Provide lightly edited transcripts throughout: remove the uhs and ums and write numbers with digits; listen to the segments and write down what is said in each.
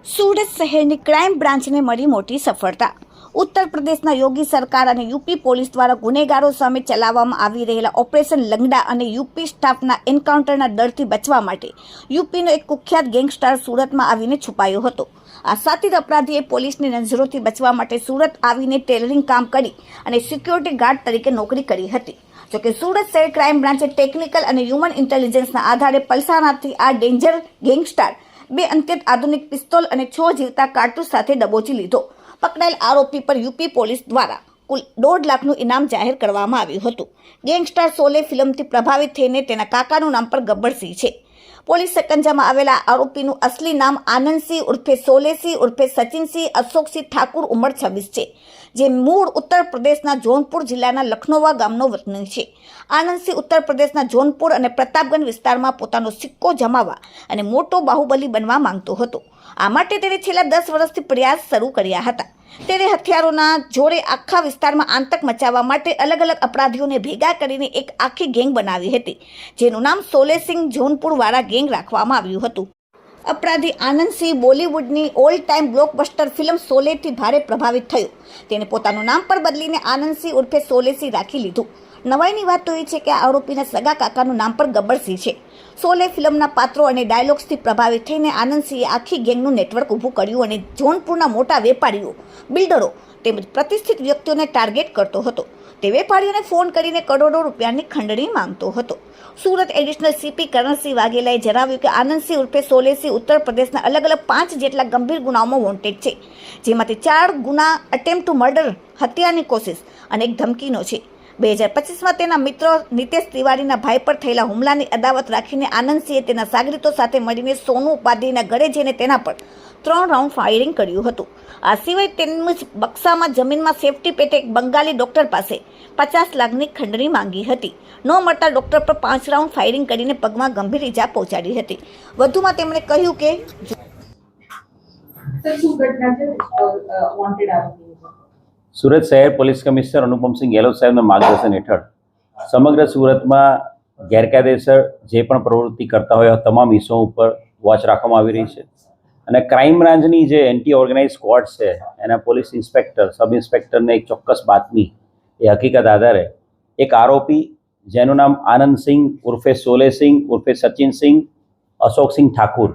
સુરત શહેરની ક્રાઇમ બ્રાન્ચને મળી મોટી સફળતા। ઉત્તર પ્રદેશના યોગી સરકાર અને યુપી પોલીસ દ્વારા ગુનેગારો સામે ચલાવવામાં આવી રહેલા ઓપરેશન લંગડા અને યુપી સ્ટાફના એન્કાઉન્ટરના ડરથી બચવા માટે યુપીનો એક કુખ્યાત ગેંગસ્ટર સુરતમાં આવીને છુપાયો હતો। આ સાતિર અપરાધીએ પોલીસની નજરોથી બચવા માટે સુરત આવીને ટેલરિંગ કામ કરી અને સિક્યોરિટી ગાર્ડ તરીકે નોકરી કરી હતી। જોકે સુરત શહેર ક્રાઇમ બ્રાન્ચે ટેકનિકલ અને હ્યુમન ઇન્ટેલિજન્સના આધારે પલસાણાથી આ ડેન્જર ગેંગસ્ટર 2 અત્યંત આધુનિક પિસ્તોલ અને 6 જીવતા કારતૂસ સાથે દબોચી લીધો। પકડાયેલ આરોપી પર યુપી પોલીસ દ્વારા કુલ 1.5 લાખનું ઇનામ જાહેર કરવામાં આવ્યું હતું। ગેંગસ્ટર શોલે ફિલ્મથી પ્રભાવિત થઈને તેના કાકાનું નામ પર ગબ્બરસિંહ છે। પોલીસ સકંજામાં આવેલા આરોપીનું અસલી નામ આનંદસિંહ ઉર્ફે શોલેસિંહ ઉર્ફે સચિનસિંહ અશોકસિંહ ઠાકુર ઉંમર 26 છે, જે મૂળ ઉત્તર પ્રદેશના જોનપુર જિલ્લાના લખનૌવા ગામનો વતની છે। આનંદસિંહ ઉત્તર પ્રદેશના જોનપુર અને પ્રતાપગંજ વિસ્તારમાં પોતાનો સિક્કો જમાવવા અને મોટો બાહુબલી બનવા માંગતો હતો। આ માટે તેણે છેલ્લા 10 વર્ષથી પ્રયાસ શરૂ કર્યા હતા। તેણે હથિયારોના જોરે આખા વિસ્તારમાં આતંક મચાવવા માટે અલગ અલગ અપરાધીઓને ભેગા કરીને એક આખી ગેંગ બનાવી હતી, જેનું નામ શોલેસિંહ જોનપુર વાળા ગેંગ રાખવામાં આવ્યું હતું। અપરાધી Anandsinh બોલિવૂડની all time blockbuster film શોલેથી ભારે પ્રભાવિત થયો। તેને પોતાનું નામ પર બદલીને આનંદસિંહ ઉર્ફે શોલેસિંહ રાખી લીધું। નવાઈની વાત તો એ છે કે આ આરોપીના સગા કાકાનું નામ પણ ગબ્બરસિંહ છે। શોલે ફિલ્મના પાત્રો અને ડાયલોગ્સથી પ્રભાવિત થઈને આનંદસિંહે આખી ગેંગનું નેટવર્ક ઊભું કર્યું અને જોનપુરના મોટા વેપારીઓ, બિલ્ડરો તેમજ પ્રતિષ્ઠિત વ્યક્તિઓને ટાર્ગેટ કરતો હતો। તે વેપારીઓને ફોન કરીને કરોડો રૂપિયાની ખંડણી માંગતો હતો। સુરત એડિશનલ સીપી કરણસિંહ વાઘેલાએ જણાવ્યું કે આનંદસિંહ ઉર્ફે શોલેસિંહ ઉત્તર પ્રદેશના અલગ અલગ 5 જેટલા ગંભીર ગુનાઓમાં વોન્ટેડ છે, જેમાંથી 4 ગુના અટેમ્પ્ટ ટુ મર્ડર, હત્યાની કોશિશ અને એક ધમકીનો છે। 2025માં તેના મિત્ર નીતેશ તિવારીના ભાઈ પર થયેલા હુમલાની અદાવત રાખીને આનંદસિંહે તેના સાગરીતો સાથે મળીને સોનુ ઉપાધ્યાયના ઘરે જઈને તેના પર 3 રાઉન્ડ ફાયરિંગ કર્યું હતું। આ સિવાય તેમજ બક્સામાં જમીનમાં સેફટી પેટે એક બંગાળી ડોક્ટર પાસે 50 લાખની ખંડણી માંગી હતી। ન મળતા ડોક્ટર પર 5 રાઉન્ડ ફાયરિંગ કરીને પગમાં ગંભીર ઈજા પહોંચાડી હતી। વધુમાં તેમણે કહ્યું કે સુરત શહેર પોલીસ કમિશનર અનુપમસિંહ ગેહલોત સાહેબના માર્ગદર્શન હેઠળ સમગ્ર સુરતમાં ગેરકાયદેસર જે પણ પ્રવૃત્તિ કરતા હોય તમામ ઇસમો ઉપર વોચ રાખવામાં આવી રહી છે અને ક્રાઇમ બ્રાન્ચની જે એન્ટી ઓર્ગેનાઇઝ સ્ક્વોડ છે એના પોલીસ ઇન્સ્પેક્ટર, સબ ઇન્સ્પેક્ટરને એક ચોક્કસ બાતમી એ હકીકત આધારે એક આરોપી જેનું નામ આનંદસિંહ ઉર્ફે શોલેસિંહ ઉર્ફે સચિનસિંહ અશોકસિંહ ઠાકુર,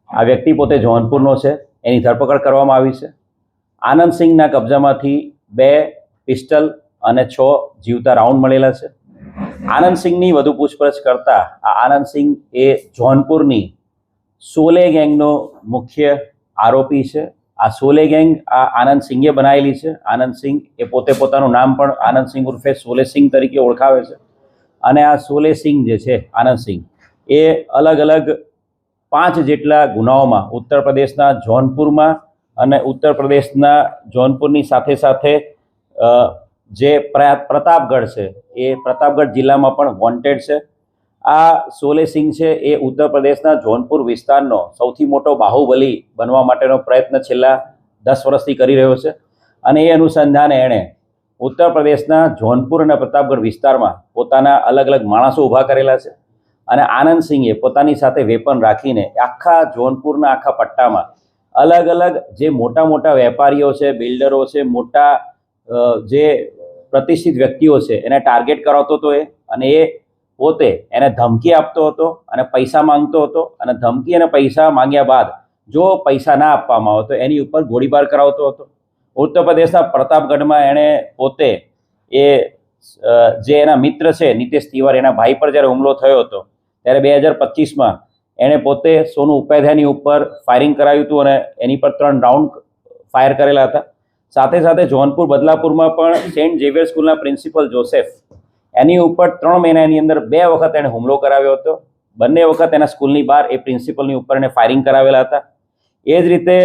આ વ્યક્તિ પોતે જોનપુરનો છે, એની ધરપકડ કરવામાં આવી છે। આનંદસિંહના કબજામાંથી 2 પિસ્ટલ અને 6 જીવતા રાઉન્ડ મળેલા છે। આનંદસિંહની વધુ પૂછપરછ કરતા આ આનંદસિંહ એ જોનપુરની શોલે ગેંગનો મુખ્ય આરોપી છે। આ શોલે ગેંગ આ આનંદસિંહે બનાવેલી છે। આનંદસિંહ એ પોતે પોતાનું નામ પણ આનંદસિંહ ઉર્ફે શોલેસિંહ તરીકે ઓળખાવે છે અને આ શોલેસિંહ જે છે આનંદસિંહ એ અલગ અલગ 5 જેટલા ગુનાઓમાં ઉત્તર પ્રદેશના જોનપુરમાં અને ઉત્તર પ્રદેશના જોનપુરની સાથે સાથે જે પ્રતાપગઢ છે એ પ્રતાપગઢ જિલ્લામાં પણ વોન્ટેડ છે। આ શોલેસિંહ છે એ ઉત્તર પ્રદેશના જોનપુર વિસ્તારનો સૌથી મોટો બાહુબલી બનવા માટેનો પ્રયત્ન છેલ્લા 10 વર્ષથી કરી રહ્યો છે અને એ અનુસંધાને એણે ઉત્તર પ્રદેશના જોનપુર અને પ્રતાપગઢ વિસ્તારમાં પોતાના અલગ અલગ માણસો ઊભા કરેલા છે અને આનંદસિંહે પોતાની સાથે વેપન રાખીને આખા જોનપુરના આખા પટ્ટામાં અલગ અલગ જે મોટા મોટા વેપારીઓ છે, બિલ્ડરો છે, મોટા જે પ્રતિષ્ઠિત વ્યક્તિઓ છે એને ટાર્ગેટ કરાવતો હતો અને એ પોતે એને ધમકી આપતો હતો અને પૈસા માંગતો હતો અને ધમકી અને પૈસા માંગ્યા બાદ જો પૈસા ના આપવામાં આવે તો એની ઉપર ગોળીબાર કરાવતો હતો। ઉત્તર પ્રદેશના પ્રતાપગઢમાં એણે પોતે એ જે એના મિત્ર છે નીતેશ તિવારી, એના ભાઈ પર જ્યારે હુમલો થયો હતો ત્યારે 2025માં એણે પોતે સોનુ ઉપાધ્યાયની ઉપર ફાયરિંગ કરાવ્યું હતું અને એની પર 3 રાઉન્ડ ફાયર કરેલા હતા। સાથે સાથે જોનપુર બદલાપુરમાં પણ સેન્ટ ઝેવિયર સ્કૂલના પ્રિન્સિપલ જોસેફ એની ઉપર 3 મહિનાની અંદર 2 વખત એણે હુમલો કરાવ્યો હતો। બંને વખત એના સ્કૂલની બહાર એ પ્રિન્સિપલની ઉપર એણે ફાયરિંગ કરાવેલા હતા। એ જ રીતે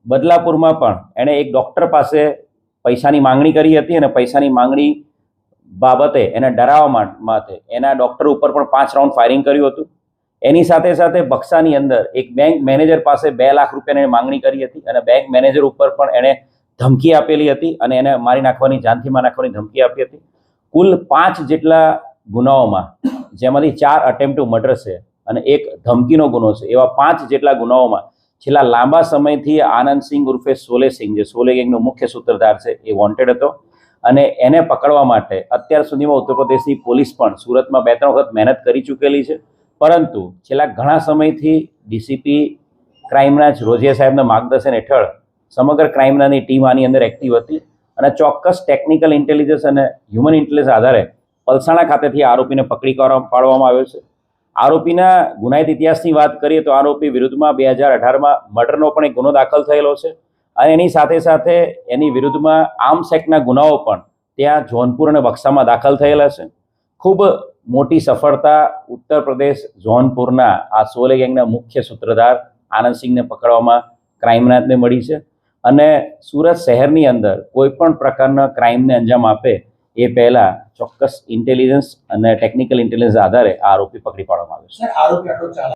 બદલાપુરમાં પણ એણે એક ડૉક્ટર પાસે પૈસાની માંગણી કરી હતી અને પૈસાની માંગણી બાબતે એને ડરાવવા માટે એના ડૉક્ટર ઉપર પણ 5 રાઉન્ડ ફાયરિંગ કર્યું હતું। એની સાથે સાથે બક્સાની અંદર એક બેંક મેનેજર પાસે 2 લાખ રૂપિયાની માંગણી કરી હતી અને બેંક મેનેજર ઉપર પણ એણે ધમકી આપેલી હતી અને એને મારી નાખવાની, જાનથી મારી નાખવાની ધમકી આપી હતી। કુલ 5 જેટલા ગુનાઓમાં, જેમાંથી 4 અટેમ્પ્ટ ટુ મર્ડર છે અને 1 ધમકીનો ગુનો છે, એવા 5 જેટલા ગુનાઓમાં છેલ્લા લાંબા સમયથી આનંદસિંહ ઉર્ફે સોલેસિંહ, જે સોલે ગેંગનો મુખ્ય સૂત્રધાર છે, એ વોન્ટેડ હતો અને એને પકડવા માટે અત્યાર સુધીમાં ઉત્તર પ્રદેશની પોલીસ પણ સુરતમાં 2-3 વખત મહેનત કરી ચૂકેલી છે, પરંતુ છેલ્લા ઘણા સમયથી ડીસીપી ક્રાઇમ બ્રાન્ચ રોજિયા સાહેબના માર્ગદર્શન હેઠળ સમગ્ર ક્રાઇમ બ્રાન્ચની ટીમ આની અંદર એક્ટિવ હતી અને ચોક્કસ ટેકનિકલ ઇન્ટેલિજન્સ અને હ્યુમન ઇન્ટેલિજન્સ આધારે પલસાણા ખાતેથી આરોપીને પકડી પાડવામાં આવ્યો છે. આરોપીના ગુનાહિત ઇતિહાસની વાત કરીએ તો આરોપી વિરુદ્ધમાં 2018માં મર્ડરનો પણ એક ગુનો દાખલ થયેલો છે અને એની સાથે સાથે એની વિરુદ્ધમાં આર્મ્સ એક્ટના ગુનાઓ પણ ત્યાં જોનપુર અને બક્સામાં દાખલ થયેલા છે. ખૂબ મોટી સફળતા ઉત્તર પ્રદેશ જોનપુરના આ સોલે ગેંગના મુખ્ય સૂત્રધાર આનંદસિંહને પકડવામાં ક્રાઇમ બ્રાન્ચને મળી છે અને સુરત શહેરની અંદર કોઈ પણ પ્રકારના ક્રાઇમને અંજામ આપે એ પહેલાં ચોક્કસ ઇન્ટેલિજન્સ અને ટેકનિકલ ઇન્ટેલિજન્સ આધારે આ આરોપી પકડી પાડવામાં આવ્યો છે.